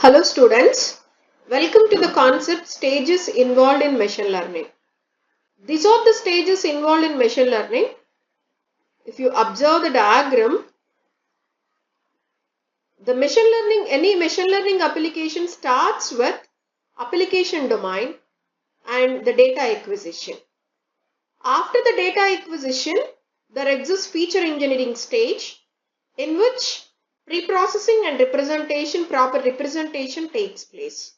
Hello students, welcome to the concept stages involved in machine learning. These are the stages involved in machine learning. If you observe the diagram, any machine learning application starts with application domain and the data acquisition. After the data acquisition, there exists feature engineering stage in which pre-processing and proper representation takes place.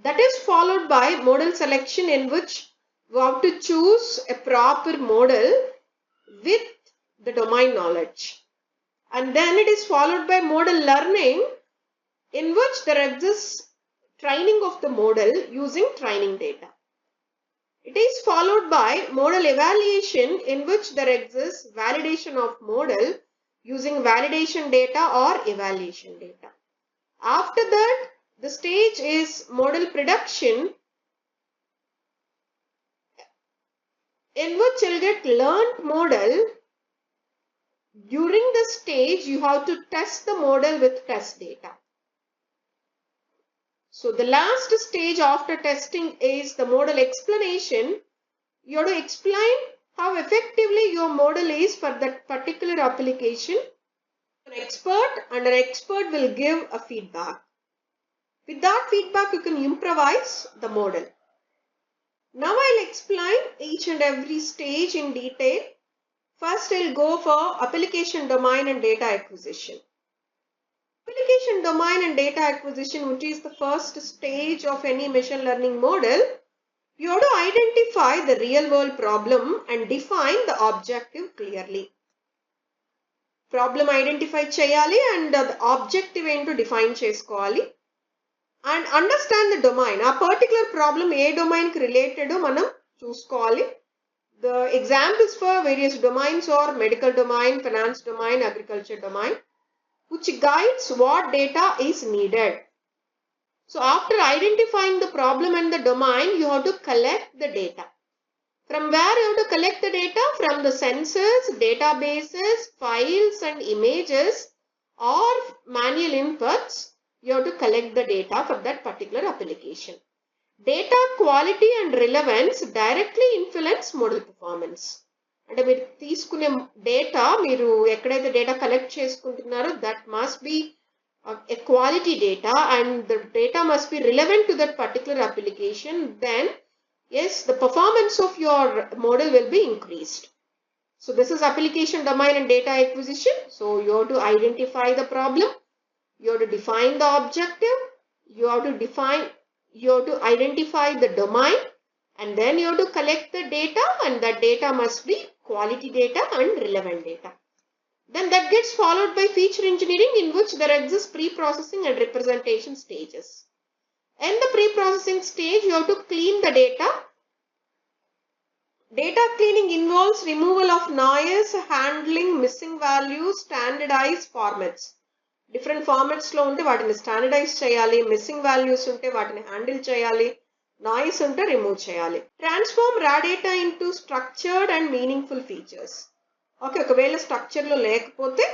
That is followed by model selection, in which we have to choose a proper model with the domain knowledge. And then it is followed by model learning, in which there exists training of the model using training data. It is followed by model evaluation, in which there exists validation of model using validation data or evaluation data. After that, the stage is model production, in which you'll get learned model. During the stage, you have to test the model with test data. So the last stage after testing is the model explanation. You have to explain how effectively your model is for that particular application. An expert will give a feedback. With that feedback, you can improvise the model. Now I'll explain each and every stage in detail. First, I'll go for application domain and data acquisition. Application domain and data acquisition, which is the first stage of any machine learning model, you have to identify the real world problem and define the objective clearly. Problem identify cheyali and the objective ఏంటో define చేసుకోవాలి. And understand the domain. A particular problem A domain కి related మనం చూసుకోవాలి. The examples for various domains are medical domain, finance domain, agriculture domain, which guides what data is needed. So after identifying the problem and the domain, you have to collect the data. From where you have to collect the data? From the sensors, databases, files and images or manual inputs. You have to collect the data for that particular application. Data quality and relevance directly influence model performance. అంటే మీరు తీసుకునే data, మీరు ఎక్కడైతే data collect చేసుకుంటున్నారో that must be a quality data and the data must be relevant to that particular application. Then yes, the performance of your model will be increased. So this is application domain and data acquisition. So you have to identify the problem, you have to define the objective, you have to identify the domain, and then you have to collect the data, and that data must be quality data and relevant data. Then that gets followed by feature engineering, in which there exists pre-processing and representation stages. In the pre-processing stage, you have to clean the data. Data cleaning involves removal of noise, handling missing values, standardized formats. Different formats లో ఉంటే వాటిని standardise చేయాలి, missing values ఉంటే వాటిని handle చేయాలి, noise ఉంటే remove చేయాలి. Transform raw data into structured and meaningful features. Okay, ఒకవేళ స్ట్రక్చర్లో లేకపోతే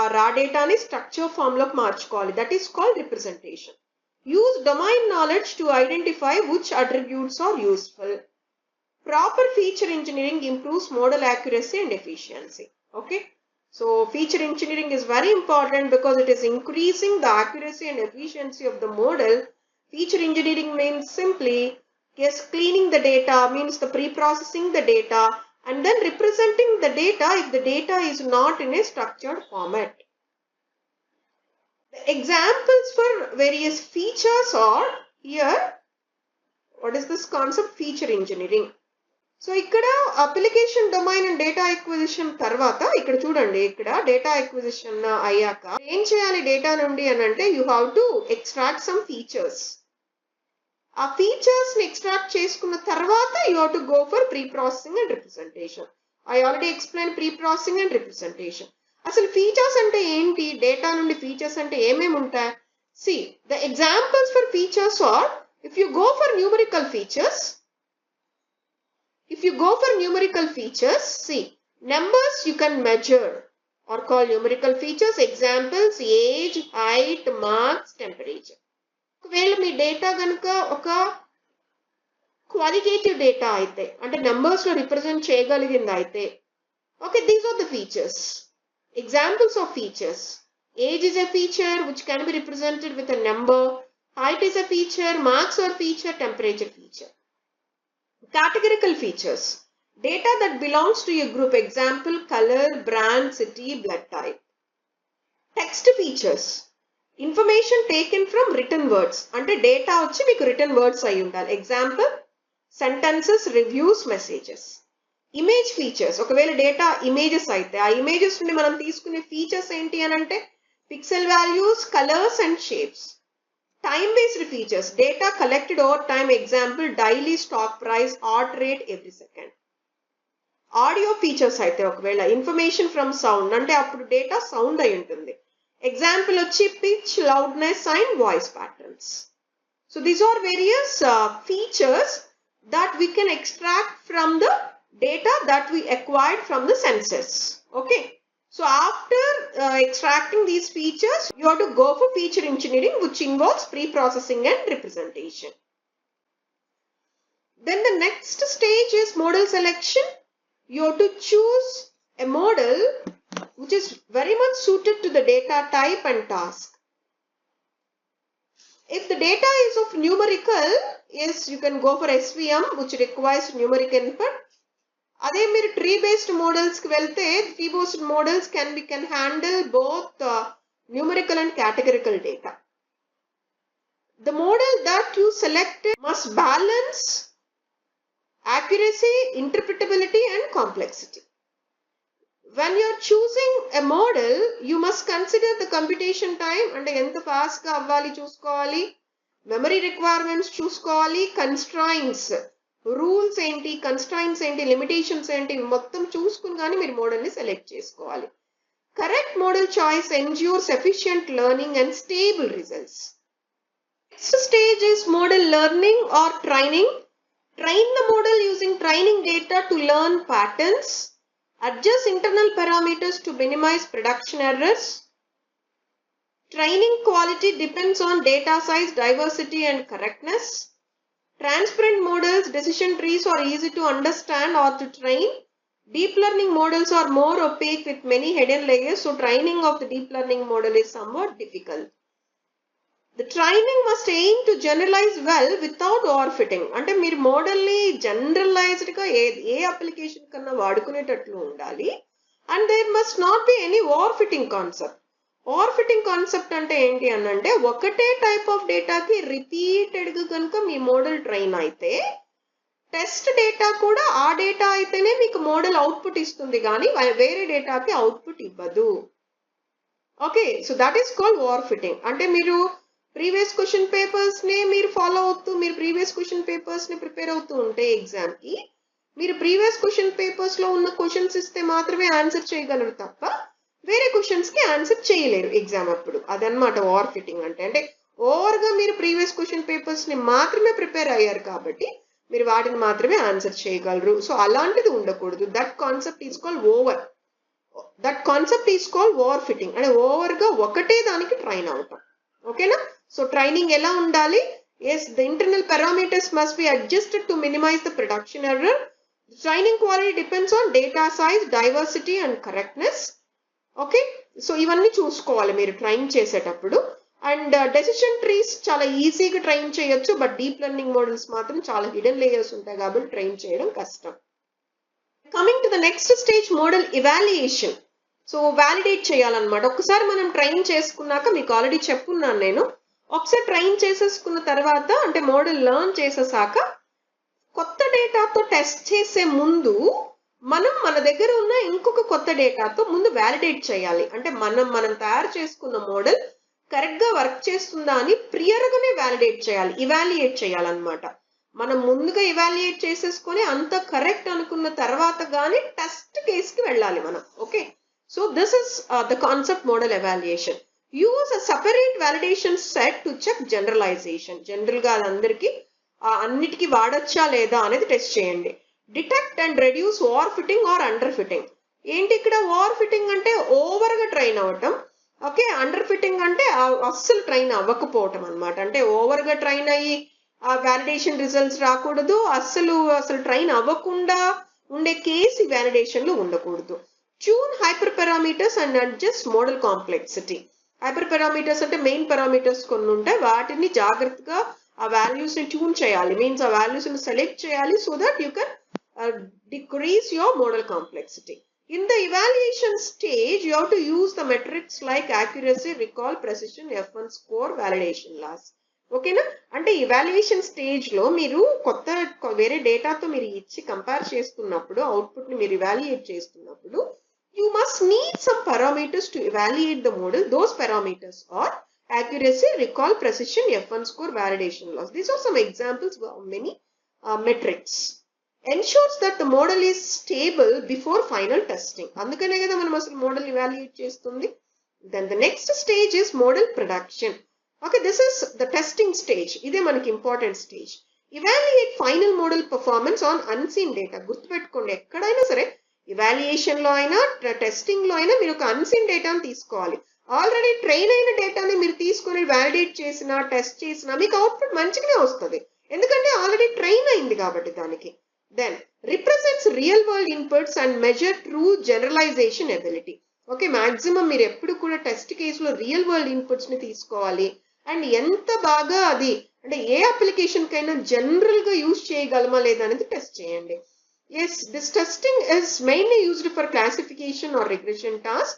ఆ రా డేటాని స్ట్రక్చర్ ఫామ్లోకి మార్చుకోవాలి. That is called representation. Use domain knowledge to identify which attributes are useful. Proper feature engineering improves model accuracy and efficiency. Okay. So feature engineering is very important because it is increasing the accuracy and efficiency of the model. Feature engineering means simply, yes, cleaning the data, means the pre-processing the data and then representing the data if the data is not in a structured format. The examples for various features are here. What is this concept? Feature engineering. So ఇక్కడ application domain and data acquisition తర్వాత ఇక్కడ చూడండి, ఇక్కడ data acquisition అయ్యాక ఏం చేయాలి data నుండి అని అంటే, you have to extract some features. ఆ ఫీచర్స్ ని ఎక్స్ట్రాక్ట్ చేసుకున్న తర్వాత you have to go for preprocessing and representation. I already explain preprocessing and representation. అసలు ఫీచర్స్ అంటే ఏంటి, డేటా నుండి ఫీచర్స్ అంటే ఏమేమి ఉంటాయి? See the examples for features are, if you go for numerical features, see, numbers you can measure or called numerical features. Examples: age, height, marks, temperature. ఒకవేళ మీ data కనుక ఒక క్వాలిటేటివ్ డేటా అయితే అంటే numbers లో represent చేయగలిగింది అయితే, okay, these are the features. Examples of features: age is a feature which can be represented with a number, height is a feature, marks are feature, temperature feature. Categorical features: data that belongs to a group. Example: color, brand, city, blood type. Text features: information taken from written words. Ante data vachi meeku written words ayi undali. Example: sentences, reviews, messages. Image features: ఒకవేళ data images అయితే ఆ images నుండి మనం తీసుకునే features ఏంటి అని అంటే pixel values, colours and shapes. Time based features: data collected over time. Example: daily stock price, odd rate every second. Audio features అయితే ఒకవేళ information from sound అంటే అప్పుడు డేటా సౌండ్ అయి ఉంటుంది. Example వచ్చి pitch, loudness and voice patterns. So these are various features that we can extract from the data that we acquired from the census. Okay. So after extracting these features, you have to go for feature engineering, which involves pre-processing and representation. Then the next stage is model selection. You have to choose a model which is very much suited to the data type and task. If the data is of numerical, yes, you can go for SVM, which requires numeric input. అదే మీరు tree based models కి వెళ్తే tree based models can handle both numerical and categorical data. The model that you selected must balance accuracy, interpretability and complexity. When you are choosing a model, you must consider the computation time అంటే ఎంత fast గా అవ్వాలి చూసుకోవాలి, memory requirements చూసుకోవాలి, constraints, rules ఏంటి, constraints ఏంటి, limitations ఏంటి, మొత్తం చూసుకుని కానీ మీరు మోడల్ని సెలెక్ట్ చేసుకోవాలి. Correct model choice ensures efficient learning and stable results. Next stage is model learning or training. Train the model using training data to learn patterns. Adjust internal parameters to minimize production errors. Training quality depends on data size, diversity and correctness. Transparent models, decision trees are easy to understand or to train. Deep learning models are more opaque with many hidden layers, so training of the deep learning model is somewhat difficult. The training must aim to generalize well without overfitting. అంటే మీరు మోడల్ని జనరలైజ్డ్గా ఏ application కన్నా వాడుకునేటట్లు ఉండాలి. And there must not be any overfitting concept. Overfitting concept అంటే ఏంటి అని అంటే ఒకటే టైప్ ఆఫ్ డేటాకి రిపీటెడ్గా కనుక మీ మోడల్ ట్రైన్ అయితే టెస్ట్ డేటా కూడా ఆ డేటా అయితేనే మీకు మోడల్ అవుట్పుట్ ఇస్తుంది కానీ వేరే డేటాకి అవుట్పుట్ ఇవ్వదు. Okay, so that is called overfitting. అంటే మీరు ప్రీవియస్ క్వశ్చన్ పేపర్స్ని మీరు ఫాలో అవుతూ మీరు ప్రీవియస్ క్వశ్చన్ పేపర్స్ని ప్రిపేర్ అవుతూ ఉంటే ఎగ్జామ్కి మీరు ప్రీవియస్ క్వశ్చన్ పేపర్స్లో ఉన్న క్వశ్చన్స్ ఇస్తే మాత్రమే ఆన్సర్ చేయగలరు తప్ప వేరే క్వశ్చన్స్ కి ఆన్సర్ చేయలేరు ఎగ్జామ్ అప్పుడు. అదనమాట ఓవర్ ఫిట్టింగ్ అంటే. అంటే ఓవర్ గా మీరు ప్రీవియస్ క్వశ్చన్ పేపర్స్ ని మాత్రమే ప్రిపేర్ అయ్యారు కాబట్టి మీరు వాటిని మాత్రమే ఆన్సర్ చేయగలరు. సో అలాంటిది ఉండకూడదు. That concept is called over. That concept is called over fitting. అంటే ఓవర్ గా ఒకటే దానికి ట్రైన్ అవుతాం. ఓకేనా? సో ట్రైనింగ్ ఎలా ఉండాలి? Yes, the internal parameters must be adjusted to minimize the production error. Training quality depends on data size, diversity and correctness. Okay, so ఇవన్నీ చూసుకోవాలి మీరు ట్రైన్ చేసేటప్పుడు. అండ్ డెసిషన్ ట్రీస్ చాలా ఈజీగా ట్రైన్ చేయొచ్చు, బట్ డీప్ లెర్నింగ్ మోడల్స్ మాత్రం చాలా hidden layers ఉంటాయి కాబట్టి ట్రైన్ చేయడం కష్టం. Coming to the next stage, model evaluation. So validate చేయాలన్నమాట. ఒకసారి మనం ట్రైన్ చేసుకున్నాక మీకు ఆల్రెడీ చెప్పున్నాను నేను, ఒకసారి ట్రైన్ చేసేసుకున్న తర్వాత అంటే మోడల్ లెర్న్ చేసేసాక కొత్త డేటాతో టెస్ట్ చేసే ముందు మనం మన దగ్గర ఉన్న ఇంకొక కొత్త డేటాతో ముందు వ్యాలిడేట్ చేయాలి. అంటే మనం తయారు చేసుకున్న మోడల్ కరెక్ట్ గా వర్క్ చేస్తుందా అని ప్రియర్గానే వ్యాలిడేట్ చేయాలి, ఇవాల్యుయేట్ చేయాలన్నమాట. మనం ముందుగా ఇవాల్యుయేట్ చేసేసుకొని అంత కరెక్ట్ అనుకున్న తర్వాత గానీ టెస్ట్ కేసుకి వెళ్ళాలి మనం. Okay, so this is the concept model evaluation. Use a separate validation set to check generalization. General గా అందరికి అన్నిటికీ వాడొచ్చా లేదా అనేది టెస్ట్ చేయండి. Detect and reduce overfitting or underfitting. ఏంటి ఇక్కడ ఓవర్ ఫిట్టింగ్ అంటే ఓవర్గా ట్రైన్ అవ్వటం, ఓకే. అండర్ ఫిట్టింగ్ అంటే అస్సలు ట్రైన్ అవ్వకపోవటం అనమాట. అంటే ఓవర్గా ట్రైన్ అయ్యి ఆ వ్యాలిడేషన్ రిజల్ట్స్ రాకూడదు, అసలు ట్రైన్ అవ్వకుండా ఉండే కేసు వ్యాలిడేషన్ లో ఉండకూడదు. Tune hyper parameters and adjust model complexity. Hyper parameters అంటే మెయిన్ పారామీటర్స్ కొన్ని ఉంటాయి, వాటిని జాగ్రత్తగా ఆ వాల్యూస్ ని ట్యూన్ చేయాలి, మీన్స్ ఆ వాల్యూస్ ని సెలెక్ట్ చేయాలి, so that you can decrease your model complexity. In the evaluation stage, you have to use the metrics like accuracy, recall, precision, F1 score, validation loss. ఓకేనా? అంటే evaluation stage లో మీరు వేరే డేటాతో మీరు ఇచ్చి కంపేర్ చేస్తున్నప్పుడు, అవుట్పుట్ ని మీరు ఇవాల్యుయేట్ చేస్తున్నప్పుడు, you must need some parameters to evaluate the model. Those parameters are accuracy, recall, precision, F1 score, validation loss. These are some examples of many metrics. Ensures that the model is stable before final testing. అందుకనే కదా మనం అసలు model evaluate చేస్తుంది. Then the next stage is model production. Okay, this is the testing stage. ఇదే మనకి important stage. Evaluate final model performance on unseen data. గుర్తుపెట్టుకోండి, ఎక్కడైనా సరే ఇవాల్యుయేషన్ లో అయినా టెస్టింగ్ లో అయినా మీరు ఒక అన్సీన్ డేటాను తీసుకోవాలి. ఆల్రెడీ ట్రైన్ అయిన డేటాని మీరు తీసుకొని వ్యాలిడేట్ చేసినా టెస్ట్ చేసినా మీకు అవుట్పుట్ మంచిగానే వస్తుంది, ఎందుకంటే ఆల్రెడీ ట్రైన్ అయింది కాబట్టి దానికి. Then represents real world inputs and measure true generalization ability. Okay, maximum మీరు ఎప్పుడు కూడా టెస్ట్ కేసులో రియల్ వరల్డ్ ఇన్పుట్స్ ని తీసుకోవాలి అండ్ ఎంత బాగా అది అంటే ఏ అప్లికేషన్ కైనా జనరల్ గా యూజ్ చేయగలమా లేదా అనేది టెస్ట్ చేయండి. Yes, this testing is mainly used for classification or regression task.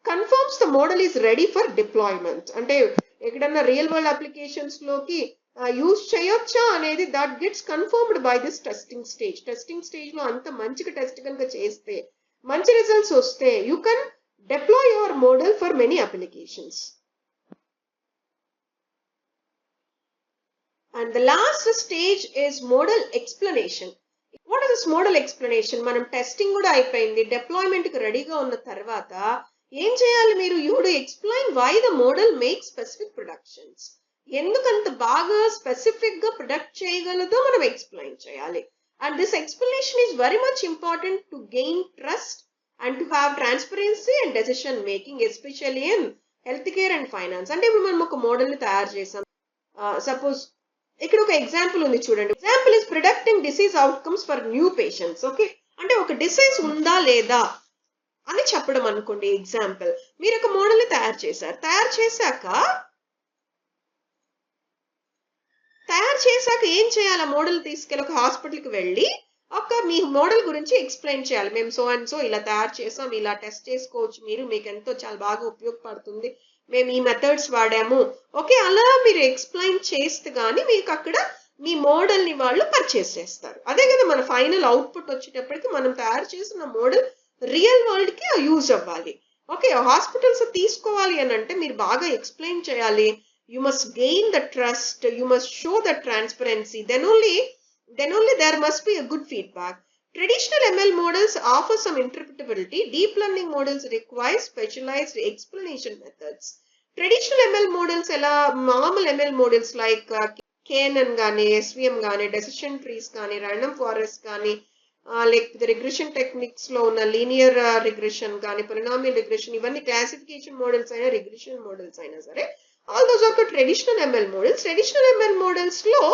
Confirms the model is ready for deployment. అంటే ఎక్కడన్నా రియల్ వరల్డ్ అప్లికేషన్స్ లోకి యూజ్ చేయొచ్చా అనేది that gets confirmed by this testing stage. Testing stage లో అంత మంచిగా test కనుక చేస్తే, మంచి రిజల్ట్స్ వస్తే, you can deploy your model for many applications. And the last stage is model explanation. What is this model explanation? మనం testing కూడా అయిపోయింది, డిప్లాయ్మెంట్ కి రెడీగా ఉన్న తర్వాత ఏం చేయాలి మీరు? You do explain why the model make specific productions. ఎందుకంత బాగా స్పెసిఫిక్ గా ప్రొడక్ట్ చేయగలదో మనం ఎక్స్ప్లెయిన్ చేయాలి. And this explanation is very much important to gain trust and to have transparency and decision making, especially in healthcare and finance. అంటే ఇప్పుడు మనం ఒక మోడల్ ని తయారు చేసాం, సపోజ్ ఇక్కడ ఒక ఎగ్జాంపుల్ ఉంది చూడండి. Example is predicting disease outcomes for new patients. Okay, అంటే ఒక డిసీజ్ ఉందా లేదా అని చెప్పడం అనుకోండి ఎగ్జాంపుల్. మీరు ఒక మోడల్ ని తయారు చేశారు, తయారు చేశాక ఏం చేయాలి? ఆ మోడల్ తీసుకెళ్ళి ఒక హాస్పిటల్కి వెళ్ళి మీ మోడల్ గురించి ఎక్స్ప్లెయిన్ చేయాలి. మేము సో అండ్ సో ఇలా తయారు చేసాం, ఇలా టెస్ట్ చేసుకోవచ్చు, మీకు ఎంతో చాలా బాగా ఉపయోగపడుతుంది, మేము ఈ మెథడ్స్ వాడాము. ఓకే, అలా మీరు ఎక్స్ప్లెయిన్ చేస్తే గానీ మీకు అక్కడ మీ మోడల్ ని వాళ్ళు పర్చేస్ చేస్తారు. అదే కదా మన ఫైనల్ అవుట్పుట్ వచ్చేటప్పటికి మనం తయారు చేసిన మోడల్ రియల్ వరల్డ్ కి యూజ్ అవ్వాలి. ఓకే, హాస్పిటల్స్ తీసుకోవాలి అని అంటే మీరు బాగా ఎక్స్ప్లెయిన్ చేయాలి. You must gain the trust, you must show the transparency, then only there must be a good feedback. Traditional ML models offer some interpretability. Deep learning models require specialized explanation methods. Traditional ML models ela normal ML models like KNN gaani, SVM gaani, decision trees gaani, random forest gaani, like the regression techniques lo unna linear regression gaani, polynomial regression, ivanni classification models aina regression models aina sare, all those are traditional ML models. Traditional ML models lo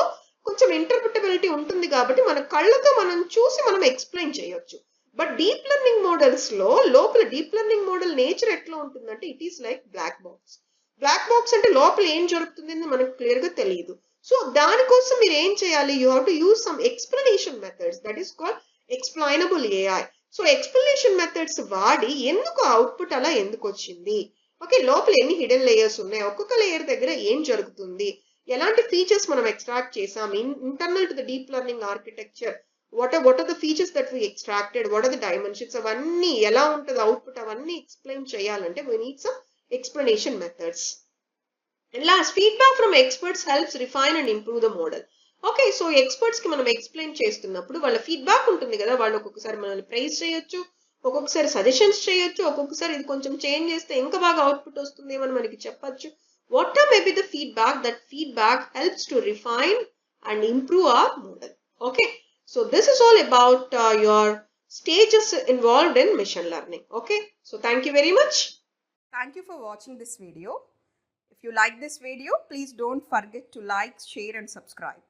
కొంచెం ఇంటర్ప్రిటబిలిటీ ఉంటుంది కాబట్టి మన కళ్ళతో మనం చూసి మనం explain చేయొచ్చు. But deep learning models లో లోపల డీప్ లెర్నింగ్ మోడల్ నేచర్ ఎట్లా ఉంటుందంటే it is like black box. Black box అంటే లోపల ఏం జరుగుతుంది అని మనకు క్లియర్ గా తెలియదు. సో దానికోసం మీరు ఏం చేయాలి? You have to use some explanation methods, that is called explainable AI. So explanation methods వాడి ఎందుకు అవుట్పుట్ అలా ఎందుకు వచ్చింది, ఓకే, లోపల ఎన్ని హిడెన్ లేయర్స్ ఉన్నాయి, ఒక్కొక్క లేయర్ దగ్గర ఏం జరుగుతుంది, ఎలాంటి ఫీచర్స్ మనం ఎక్స్ట్రాక్ట్ చేసాం internal to the deep learning architecture, what are the features that we extracted, what are the dimensions, అవన్నీ ఎలా ఉంటుంది అవుట్పుట్, అవన్నీ ఎక్స్ప్లెయిన్ చేయాలంటే we need some explanation methods. And last, feedback from experts helps refine and improve the model. Okay, so experts కి మనం explain చేస్తున్నప్పుడు వాళ్ళ feedback ఉంటుంది కదా, వాళ్ళు ఒక్కొక్కసారి మనల్ని ప్రైజ్ చేయొచ్చు, ఒక్కొక్కసారి సజెషన్స్ చేయొచ్చు, ఒక్కొక్కసారి ఇది కొంచెం చేంజ్ చేస్తే ఇంకా బాగా అవుట్పుట్ వస్తుంది ఏమని మనకి చెప్పొచ్చు. Whatever may be the feedback, that feedback helps to refine and improve our model. Okay, so this is all about your stages involved in machine learning. Okay, so thank you very much. Thank you for watching this video. If you like this video, please don't forget to like, share and subscribe.